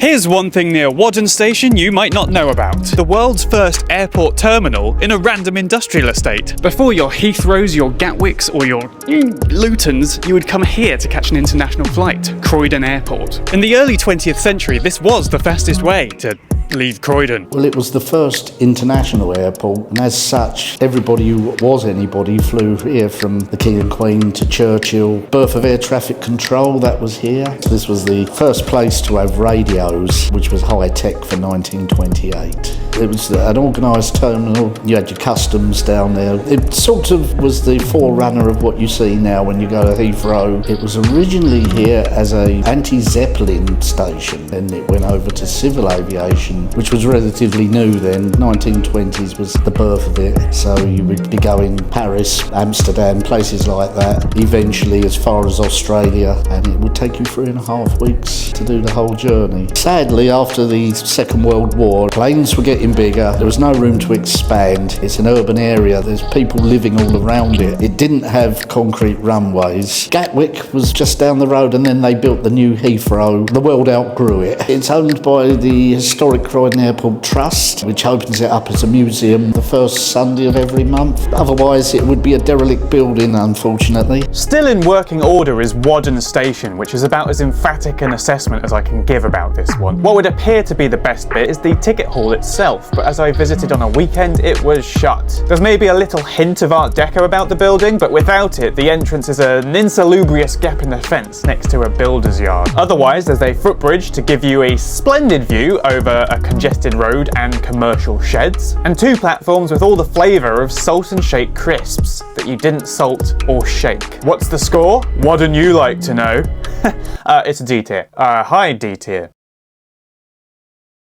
Here's one thing near Waddon station you might not know about. The world's first airport terminal in a random industrial estate. Before your Heathrows, your Gatwicks or your Lutons, you would come here to catch an international flight, Croydon Airport. In the early 20th century, this was the fastest way to leave Croydon. Well, it was the first international airport, and as such, everybody who was anybody flew here, from the King and Queen to Churchill. Birth of air traffic control, that was here. This was the first place to have radios, which was high tech for 1928. It was an organised terminal. You had your customs down there. It sort of was the forerunner of what you see now when you go to Heathrow. It was originally here as a anti-Zeppelin station, then it went over to civil aviation, which was relatively new then. 1920s was the birth of it. So you would be going Paris, Amsterdam, places like that, eventually as far as Australia, and it would take you 3.5 weeks to do the whole journey. Sadly, after the Second World War, planes were getting bigger. There was no room to expand. It's an urban area. There's people living all around it. It didn't have concrete runways. Gatwick was just down the road, and then they built the new Heathrow. The world outgrew it. It's owned by the historic Croydon Airport Trust, which opens it up as a museum the first Sunday of every month. Otherwise, it would be a derelict building, unfortunately. Still in working order is Waddon Station, which is about as emphatic an assessment as I can give about this one. What would appear to be the best bit is the ticket hall itself, but as I visited on a weekend, it was shut. There's maybe a little hint of Art Deco about the building, but without it, the entrance is an insalubrious gap in the fence next to a builder's yard. Otherwise, there's a footbridge to give you a splendid view over a congested road and commercial sheds, and 2 platforms with all the flavour of salt and shake crisps that you didn't salt or shake. What's the score? Wouldn't you like to know? It's a D tier. High D tier.